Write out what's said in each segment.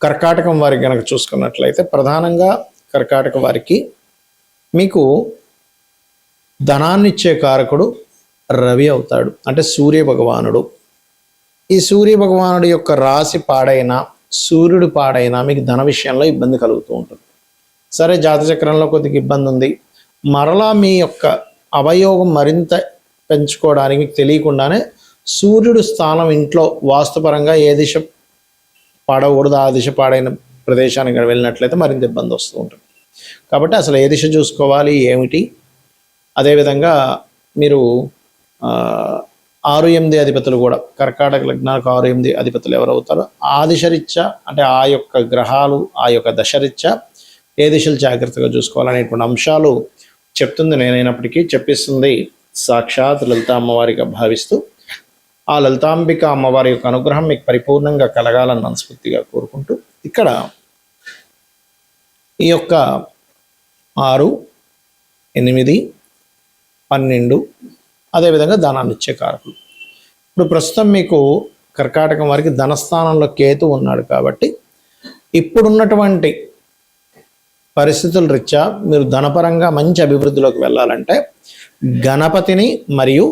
కర్కాటకం వారికి కనుక చూసుకున్నట్లయితే ప్రధానంగా కర్కాటక వారికి మీకు ధనాన్నిచ్చే కారకుడు రవి అవుతాడు, అంటే సూర్య భగవానుడు. ఈ సూర్య భగవానుడి యొక్క రాశి పాడైనా సూర్యుడు పాడైనా మీకు ధన విషయంలో ఇబ్బంది కలుగుతూ ఉంటుంది. సరే, జాతచక్రంలో కొద్దిగా ఇబ్బంది ఉంది, మరలా మీ యొక్క అవయోగం మరింత పెంచుకోవడానికి మీకు తెలియకుండానే సూర్యుడు స్థానం ఇంట్లో వాస్తుపరంగా ఏ దిశ పాడకూడదు ఆ దిశ పాడైన ప్రదేశానికి వెళ్ళినట్లయితే మరింత ఇబ్బంది వస్తూ ఉంటుంది. కాబట్టి అసలు ఏ దిశ చూసుకోవాలి ఏమిటి, అదేవిధంగా మీరు 6-8 అధిపతులు కూడా కర్కాటక లగ్నానికి 6-8 అధిపతులు ఎవరవుతారో ఆ దిశరీత్యా, అంటే ఆ యొక్క గ్రహాలు ఆ యొక్క దశరీత్యా ఏ దిశలు జాగ్రత్తగా చూసుకోవాలనేటువంటి అంశాలు చెప్తుంది నేనైనప్పటికీ చెప్పిస్తుంది సాక్షాత్ లలిత అమ్మవారిగా భావిస్తూ ఆ లలితాంబిక అమ్మవారి యొక్క అనుగ్రహం మీకు పరిపూర్ణంగా కలగాలని మనస్ఫూర్తిగా కోరుకుంటూ ఇక్కడ ఈ యొక్క 6, 8, 12 అదేవిధంగా ధనాన్ని ఇచ్చే కారకులు. ఇప్పుడు ప్రస్తుతం మీకు కర్కాటకం వారికి ధనస్థానంలో కేతు ఉన్నాడు కాబట్టి ఇప్పుడున్నటువంటి పరిస్థితుల రీత్యా మీరు ధనపరంగా మంచి అభివృద్ధిలోకి వెళ్ళాలంటే గణపతిని మరియు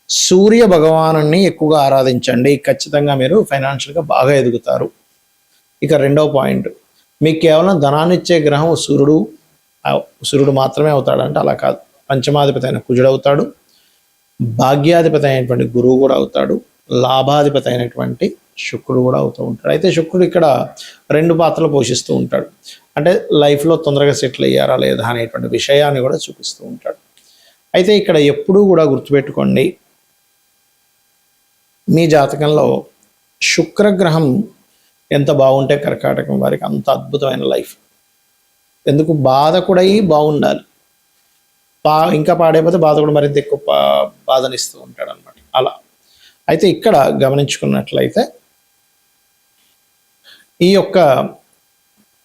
సూర్య భగవానుని ఎక్కువగా ఆరాధించండి. ఖచ్చితంగా మీరు ఫైనాన్షియల్గా బాగా ఎదుగుతారు. ఇక రెండవ పాయింట్, మీకు కేవలం ధనాన్ని ఇచ్చే గ్రహం సూర్యుడు మాత్రమే అవుతాడంటే అలా కాదు. పంచమాధిపతి అయిన కుజుడు అవుతాడు, భాగ్యాధిపతి అయినటువంటి గురువు కూడా అవుతాడు, లాభాధిపతి అయినటువంటి శుక్రుడు కూడా అవుతూ ఉంటాడు. అయితే శుక్రుడు ఇక్కడ 2 పాత్రలు పోషిస్తూ ఉంటాడు, అంటే లైఫ్లో తొందరగా సెటిల్ అయ్యారా లేదా అనేటువంటి విషయాన్ని కూడా చూపిస్తూ ఉంటాడు. అయితే ఇక్కడ ఎప్పుడూ కూడా గుర్తుపెట్టుకోండి, మీ జాతకంలో శుక్రగ్రహం ఎంత బాగుంటే కర్కాటకం వారికి అంత అద్భుతమైన లైఫ్. ఎందుకు బాధకుడై బాగుండాలి, ఇంకా పాడైపోతే బాధకుడు మరింత ఎక్కువ బాధనిస్తూ ఉంటాడు అనమాట. అలా అయితే ఇక్కడ గమనించుకున్నట్లయితే ఈ యొక్క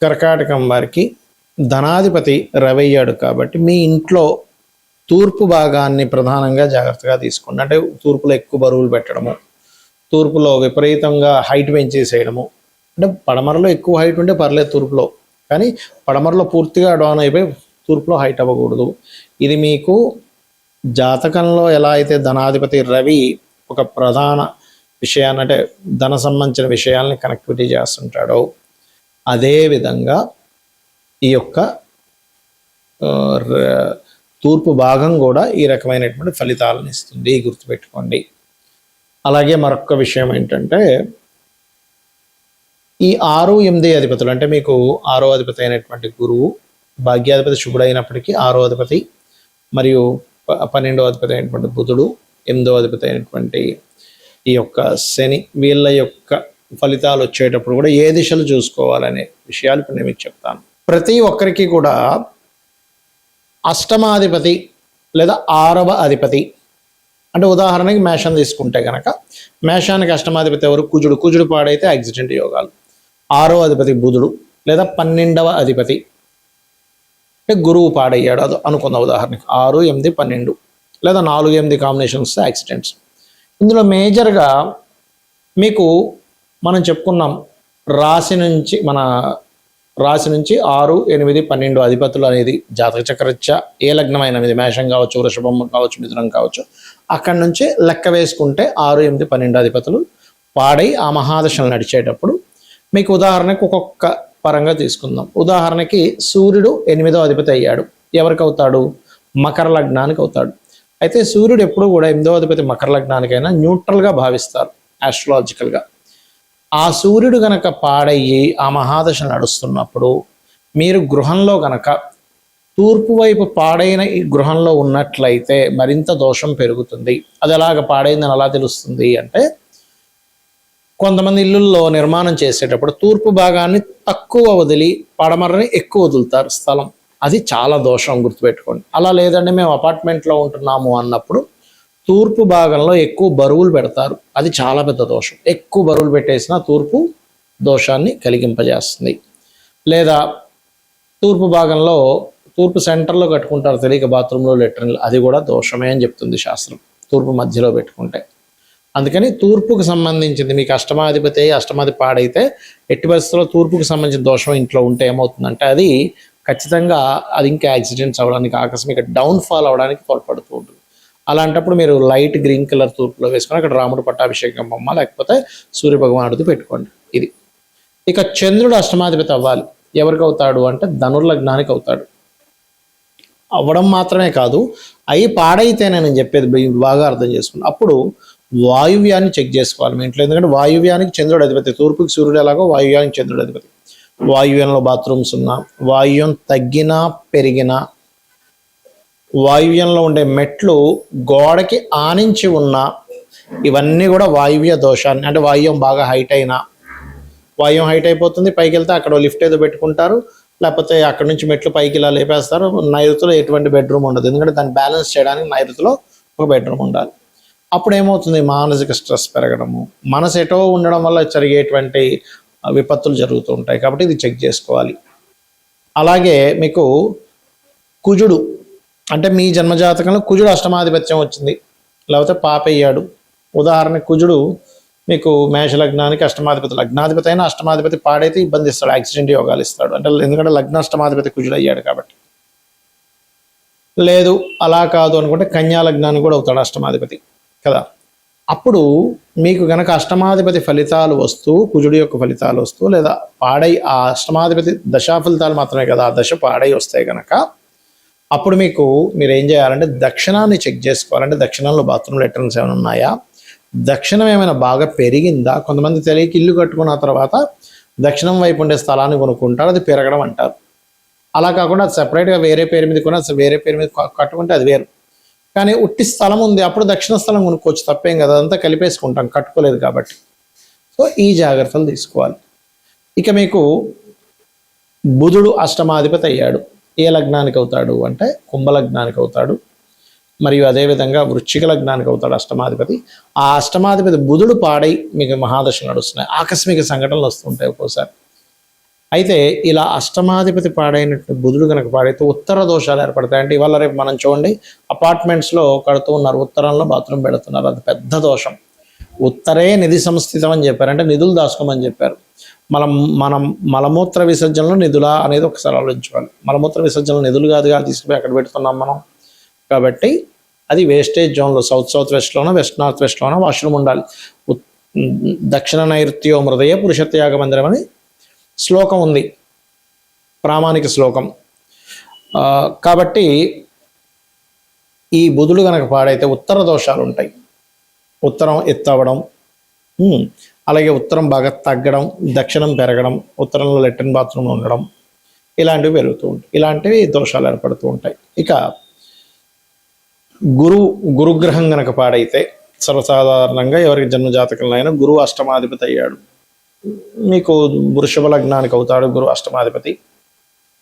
కర్కాటకం వారికి ధనాధిపతి రవి అయ్యాడు కాబట్టి మీ ఇంట్లో తూర్పు భాగాన్ని ప్రధానంగా జాగ్రత్తగా తీసుకోండి. అంటే తూర్పులో ఎక్కువ బరువులు పెట్టడము, తూర్పులో విపరీతంగా హైట్ పెంచేసేయడము. అంటే పడమరలో ఎక్కువ హైట్ ఉంటే పర్లేదు తూర్పులో, కానీ పడమరలో పూర్తిగా డౌన్ అయిపోయి తూర్పులో హైట్ అవ్వకూడదు. ఇది మీకు జాతకంలో ఎలా అయితే ధనాధిపతి రవి ఒక ప్రధాన విషయాన్ని, అంటే ధన సంబంధించిన విషయాల్ని కనెక్టివిటీ చేస్తుంటాడో అదేవిధంగా ఈ యొక్క తూర్పు భాగం కూడా ఈ రకమైనటువంటి ఫలితాలను ఇస్తుంది, గుర్తుపెట్టుకోండి. అలాగే మరొక విషయం ఏంటంటే ఈ 6-8 అధిపతులు, అంటే మీకు 6వ అధిపతి అయినటువంటి గురువు, భాగ్యాధిపతి శుభుడు అయినప్పటికీ 6వ అధిపతి, మరియు 12వ అధిపతి అయినటువంటి బుధుడు, 8వ అధిపతి అయినటువంటి ఈ యొక్క శని, వీళ్ళ యొక్క ఫలితాలు వచ్చేటప్పుడు కూడా ఏ దిశలు చూసుకోవాలనే విషయాలు ఇప్పుడు నేను మీకు చెప్తాను. ప్రతి ఒక్కరికి కూడా అష్టమాధిపతి లేదా 6వ అధిపతి, అంటే ఉదాహరణకి మేషం తీసుకుంటే కనుక మేషానికి అష్టమాధిపతి ఎవరు? కుజుడు. కుజుడు పాడైతే యాక్సిడెంట్ యోగాలు. 6వ అధిపతి బుధుడు లేదా 12వ అధిపతి అంటే గురువు పాడయ్యాడు అది అనుకుందాం ఉదాహరణకి. 6, 8, 12 లేదా 4, 8 కాంబినేషన్స్ యాక్సిడెంట్స్. ఇందులో మేజర్గా మీకు మనం చెప్పుకున్నాం రాశి నుంచి 6, 8, 12 అధిపతులు అనేది జాతక చక్రరీత్యా ఏ లగ్నమైన మీద మేషం కావచ్చు, వృషభం కావచ్చు, మిథునం కావచ్చు, అక్కడి నుంచి లెక్క వేసుకుంటే 6, 8, 12 అధిపతులు పాడై ఆ మహాదశలు నడిచేటప్పుడు మీకు ఉదాహరణకు ఒక్కొక్క పరంగా తీసుకుందాం. ఉదాహరణకి సూర్యుడు 8వ అధిపతి అయ్యాడు, ఎవరికి అవుతాడు? మకర లగ్నానికి అవుతాడు. అయితే సూర్యుడు ఎప్పుడు కూడా 8వ అధిపతి మకర లగ్నానికైనా న్యూట్రల్గా భావిస్తారు ఆస్ట్రాలజికల్గా. ఆ సూర్యుడు గనక పాడయ్యి ఆ మహాదశ నడుస్తున్నప్పుడు మీరు గృహంలో గనక తూర్పు వైపు పాడైన ఈ గృహంలో ఉన్నట్లయితే మరింత దోషం పెరుగుతుంది. అది ఎలాగ పాడైందని అలా తెలుస్తుంది అంటే, కొంతమంది ఇళ్ళల్లో నిర్మాణం చేసేటప్పుడు తూర్పు భాగాన్ని తక్కువ వదిలి పడమరని ఎక్కువ వదులుతారు స్థలం. అది చాలా దోషం, గుర్తుపెట్టుకోండి. అలా లేదండి మేము అపార్ట్మెంట్లో ఉంటున్నాము అన్నప్పుడు తూర్పు భాగంలో ఎక్కువ బరువులు పెడతారు, అది చాలా పెద్ద దోషం. ఎక్కువ బరువులు పెట్టేసిన తూర్పు దోషాన్ని కలిగింపజేస్తుంది. లేదా తూర్పు భాగంలో తూర్పు సెంటర్లో కట్టుకుంటారు తెలియక బాత్రూంలో, లెట్రిన్లు, అది కూడా దోషమే అని చెప్తుంది శాస్త్రం. తూర్పు మధ్యలో పెట్టుకుంటే అందుకని తూర్పుకు సంబంధించింది మీకు అష్టమాధిపతి పాడైతే ఎట్టి పరిస్థితుల్లో తూర్పుకు సంబంధించిన దోషం ఇంట్లో ఉంటే ఏమవుతుందంటే అది ఖచ్చితంగా అది ఇంకా యాక్సిడెంట్స్ అవ్వడానికి ఆకస్మిక డౌన్ఫాల్ అవ్వడానికి తోడ్పడుతూ ఉంటుంది. అలాంటప్పుడు మీరు లైట్ గ్రీన్ కలర్ తూర్పులో వేసుకొని అక్కడ రాముడు పట్టాభిషేకం బొమ్మ లేకపోతే సూర్యభగవానుడిది పెట్టుకోండి. ఇది ఇక చంద్రుడు అష్టమాధిపతి అవ్వాలి. ఎవరికి అవుతాడు అంటే ధనుర్లగ్నానికి అవుతాడు. అవ్వడం మాత్రమే కాదు, అవి పాడైతేనే నేను చెప్పేది బాగా అర్థం చేసుకోండి. అప్పుడు వాయువ్యాన్ని చెక్ చేసుకోవాలి మీ ఇంట్లో. ఎందుకంటే వాయువ్యానికి చంద్రుడు అధిపతి, తూర్పుకి సూర్యుడు ఎలాగో వాయువ్యానికి చంద్రుడు అధిపతి. వాయువ్యంలో బాత్రూమ్స్ ఉన్నా, వాయువ్యం తగ్గినా పెరిగినా, వాయువ్యంలో ఉండే మెట్లు గోడకి ఆనించి ఉన్నా, ఇవన్నీ కూడా వాయువ్య దోషాన్ని, అంటే వాయువ్యం బాగా హైట్ అయినా, వాయువ్యం హైట్ అయిపోతుంది, పైకి వెళ్తే అక్కడ లిఫ్ట్ ఏదో పెట్టుకుంటారు, లేకపోతే అక్కడ నుంచి మెట్లు పైకి ఇలా లేపేస్తారు. నైరుతిలో ఎటువంటి బెడ్రూమ్ ఉండదు, ఎందుకంటే దాన్ని బ్యాలెన్స్ చేయడానికి నైరుతిలో ఒక బెడ్రూమ్ ఉండాలి. అప్పుడు ఏమవుతుంది, మానసిక స్ట్రెస్ పెరగడము, మనసు ఎటో ఉండడం వల్ల జరిగేటువంటి విపత్తులు జరుగుతూ ఉంటాయి. కాబట్టి ఇది చెక్ చేసుకోవాలి. అలాగే మీకు కుజుడు, అంటే మీ జన్మజాతకంలో కుజుడు అష్టమాధిపత్యం వచ్చింది, లేకపోతే పాపయ్యాడు. ఉదాహరణ కుజుడు మీకు మేషలగ్నానికి అష్టమాధిపతి, లగ్నాధిపతి అయినా అష్టమాధిపతి పాడైతే ఇబ్బంది ఇస్తాడు, యాక్సిడెంట్ యోగాలు ఇస్తాడు. అంటే ఎందుకంటే లగ్న అష్టమాధిపతి కుజుడు అయ్యాడు కాబట్టి. లేదు అలా కాదు అనుకుంటే కన్యా లగ్నానికి కూడా అవుతాడు అష్టమాధిపతి కదా. అప్పుడు మీకు గనక అష్టమాధిపతి ఫలితాలు వస్తూ, కుజుడి యొక్క ఫలితాలు వస్తూ, లేదా పాడై ఆ అష్టమాధిపతి దశా ఫలితాలు మాత్రమే కదా, ఆ దశ పాడై వస్తాయి కనుక అప్పుడు మీరు ఏం చేయాలంటే దక్షిణాన్ని చెక్ చేసుకోవాలంటే దక్షిణంలో బాత్రూమ్ లెటర్న్స్ ఏమైనా ఉన్నాయా, దక్షిణం ఏమైనా బాగా పెరిగిందా. కొంతమంది తెలియక ఇల్లు కట్టుకున్న తర్వాత దక్షిణం వైపు ఉండే స్థలాన్ని కొనుక్కుంటారు, అది పెరగడం అంటారు. అలా కాకుండా అది సెపరేట్గా వేరే పేరు మీద కొన వేరే పేరు మీద కట్టుకుంటే అది వేరు. కానీ ఉట్టి స్థలం ఉంది, అప్పుడు దక్షిణ స్థలం కొనుక్కోవచ్చు, తప్పేం కదా, అదంతా కలిపేసుకుంటాం కట్టుకోలేదు కాబట్టి. సో ఈ జాగ్రత్తలు తీసుకోవాలి. ఇక మీకు బుధుడు అష్టమాధిపతి అయ్యాడు. ఏ లగ్నానికి అవుతాడు అంటే కుంభలగ్నానికి అవుతాడు, మరియు అదేవిధంగా వృశ్చిక లగ్నానికి అవుతాడు అష్టమాధిపతి. ఆ అష్టమాధిపతి బుధుడు పాడై మీకు మహాదశలు నడుస్తున్నాయి, ఆకస్మిక సంఘటనలు వస్తుంటాయి ఒక్కోసారి. అయితే ఇలా అష్టమాధిపతి పాడైనట్టు బుధుడు కనుక పాడైతే ఉత్తర దోషాలు ఏర్పడతాయి. అంటే ఇవాళ రేపు మనం చూడండి అపార్ట్మెంట్స్లో కడుతూ ఉన్నారు, ఉత్తరంలో బాత్రూమ్ పెడుతున్నారు, అది పెద్ద దోషం. ఉత్తరే నిధి సంస్థితం అని చెప్పారు, అంటే నిధులు దాచుకోమని చెప్పారు. మనం మలమూత్ర విసర్జనలో నిధులా అనేది ఒకసారి ఆలోచించుకోవాలి. మలమూత్ర విసర్జనలో నిధులు కాదుగా తీసుకుపోయి అక్కడ పెడుతున్నాం మనం. కాబట్టి అది వేస్టేజ్ జోన్లో సౌత్ వెస్ట్లోనో వెస్ట్ నార్త్ వెస్ట్లోనో వాష్రూమ్ ఉండాలి. దక్షిణ నైరుత్యో మృదయ పురుషత్యాగ మందిరం అని శ్లోకం ఉంది, ప్రామాణిక శ్లోకం. కాబట్టి ఈ బుధుడు కనుక పాడైతే ఉత్తర దోషాలు ఉంటాయి. ఉత్తరం ఎత్తవడం, అలాగే ఉత్తరం బాగా తగ్గడం, దక్షిణం పెరగడం, ఉత్తరంలో లెట్రిన్ బాత్రూమ్ ఉండడం, ఇలాంటివి పెరుగుతూ ఉంటాయి. ఇలాంటివి దోషాలు ఏర్పడుతూ ఉంటాయి. ఇక గురుగ్రహం కనుక పాడైతే సర్వసాధారణంగా ఎవరికి జన్మజాతకంలో అయినా గురువు అష్టమాధిపతి అయ్యాడు. మీకు వృషభ లగ్నానికి అవుతాడు గురు అష్టమాధిపతి,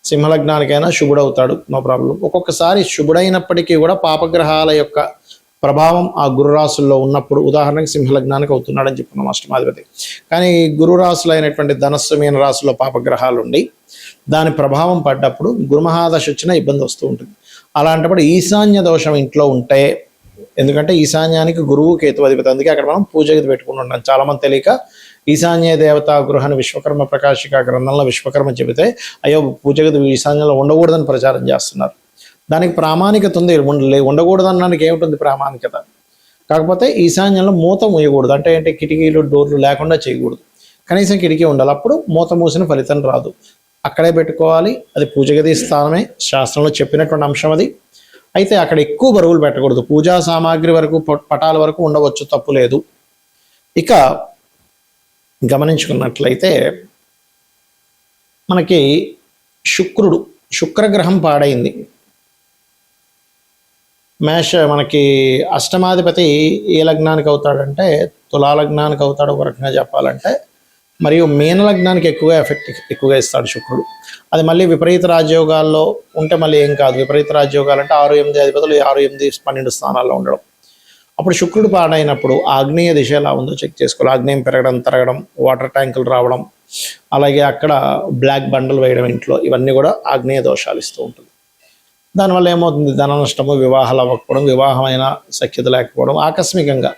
సింహలగ్నానికైనా శుభుడు అవుతాడు, నో ప్రాబ్లం. ఒక్కొక్కసారి శుభుడైనప్పటికీ కూడా పాపగ్రహాల యొక్క ప్రభావం ఆ గురురాశుల్లో ఉన్నప్పుడు, ఉదాహరణకి సింహలగ్నానికి అవుతున్నాడని చెప్పుకున్నాం అష్టమాధిపతి, కానీ గురురాశులు అయినటువంటి ధనస్సు మీన రాశుల్లో పాపగ్రహాలు ఉండి దాని ప్రభావం పడ్డప్పుడు గురుమహాదశ వచ్చిన ఇబ్బంది వస్తూ ఉంటుంది. అలాంటప్పుడు ఈశాన్య దోషం ఇంట్లో ఉంటే, ఎందుకంటే ఈశాన్యానికి గురువు కేతు అధిపతి, అందుకే అక్కడ మనం పూజ గది పెట్టుకుని ఉంటాం. చాలామంది తెలియక ఈశాన్య దేవతా గృహాన్ని విశ్వకర్మ ప్రకాశిక గ్రంథంలో విశ్వకర్మ చెబితే అయ్యో పూజ గది ఈశాన్యంలో ఉండకూడదని ప్రచారం చేస్తున్నారు. దానికి ప్రామాణికత ఉంది, ఉండకూడదు అనడానికి ఏమిటి ప్రామాణికత. కాకపోతే ఈశాన్యంలో మూత మూయకూడదు, అంటే ఏంటి, కిటికీలు డోర్లు లేకుండా చేయకూడదు, కనీసం కిటికీ ఉండాలి. అప్పుడు మూత మూసిన ఫలితం రాదు, అక్కడే పెట్టుకోవాలి. అది పూజ గది స్థానమే, శాస్త్రంలో చెప్పినటువంటి అంశం అది. అయితే అక్కడ ఎక్కువ బరువులు పెట్టకూడదు, పూజా సామాగ్రి వరకు పటాల వరకు ఉండవచ్చు, తప్పు లేదు. ఇక గమనించుకున్నట్లయితే మనకి శుక్రగ్రహం పాడైంది. మనకి అష్టమాధిపతి ఏ లగ్నానికి అవుతాడంటే తులా లగ్నానికి అవుతాడు ఒక రకంగా చెప్పాలంటే, మరియు మీన లగ్నానికి ఎక్కువగా ఇస్తాడు శుక్రుడు. అది మళ్ళీ విపరీత రాజయోగాల్లో ఉంటే మళ్ళీ ఏం కాదు. విపరీత రాజయోగాలు అంటే 6-8 అధిపతులు 6-8-12 స్థానాల్లో ఉండడం. అప్పుడు శుక్రుడు పాడైనప్పుడు ఆగ్నేయ దిశ ఎలా ఉందో చెక్ చేసుకోవాలి. ఆగ్నేయం పెరగడం, తరగడం, వాటర్ ట్యాంకులు రావడం, అలాగే అక్కడ బ్లాక్ బండలు వేయడం ఇంట్లో, ఇవన్నీ కూడా ఆగ్నేయ దోషాలు ఇస్తూ ఉంటుంది. దానివల్ల ఏమవుతుంది? ధన నష్టము, వివాహాలు అవ్వకపోవడం, వివాహమైన సఖ్యత లేకపోవడం, ఆకస్మికంగా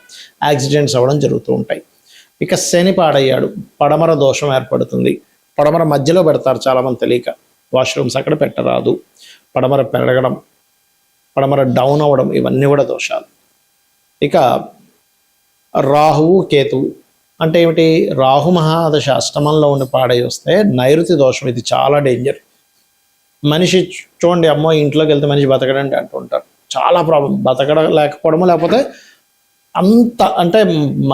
యాక్సిడెంట్స్ అవ్వడం జరుగుతూ ఉంటాయి. ఇక శని పాడయ్యాడు, పడమర దోషం ఏర్పడుతుంది. పడమర మధ్యలో పెడతారు చాలామంది తెలియక, వాష్రూమ్స్ అక్కడ పెట్టరాదు. పడమర పెరగడం, పడమర డౌన్ అవ్వడం, ఇవన్నీ కూడా దోషాలు. ఇక రాహువు కేతువు అంటే ఏమిటి? రాహు మహాదశ అష్టమంలో ఉండి పాడై వస్తే నైరుతి దోషం, ఇది చాలా డేంజర్. మనిషి చూడండి, అమ్మో ఇంట్లోకి వెళ్తే మనిషి బతకడండి అంటుంటారు. చాలా ప్రాబ్లం, బతకడం లేకపోవడము, లేకపోతే అంత అంటే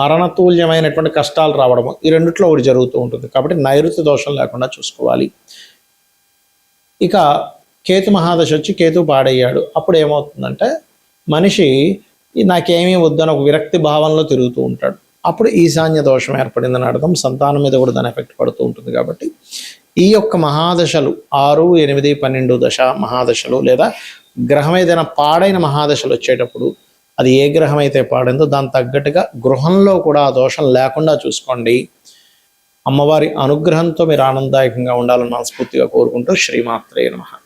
మరణతుల్యమైనటువంటి కష్టాలు రావడము, ఈ రెండిట్లో ఒకటి జరుగుతూ ఉంటుంది. కాబట్టి నైరుతి దోషం లేకుండా చూసుకోవాలి. ఇక కేతు మహాదశ వచ్చి కేతు పాడయ్యాడు, అప్పుడు ఏమవుతుందంటే మనిషి నాకేమీ వద్దని ఒక విరక్తి భావంలో తిరుగుతూ ఉంటాడు. అప్పుడు ఈశాన్య దోషం ఏర్పడిందని అర్థం. సంతానం మీద కూడా దాని ఎఫెక్ట్ పడుతూ ఉంటుంది. కాబట్టి ఈ యొక్క మహాదశలు 6, 8, 12 దశ మహాదశలు, లేదా గ్రహం ఏదైనా పాడైన మహాదశలు వచ్చేటప్పుడు అది ఏ గ్రహం అయితే పాడిందో దాని తగ్గట్టుగా గృహంలో కూడా ఆ దోషం లేకుండా చూసుకోండి. అమ్మవారి అనుగ్రహంతో మీరు ఆనందదాయకంగా ఉండాలని మనస్ఫూర్తిగా కోరుకుంటూ శ్రీమాత్రే నమః.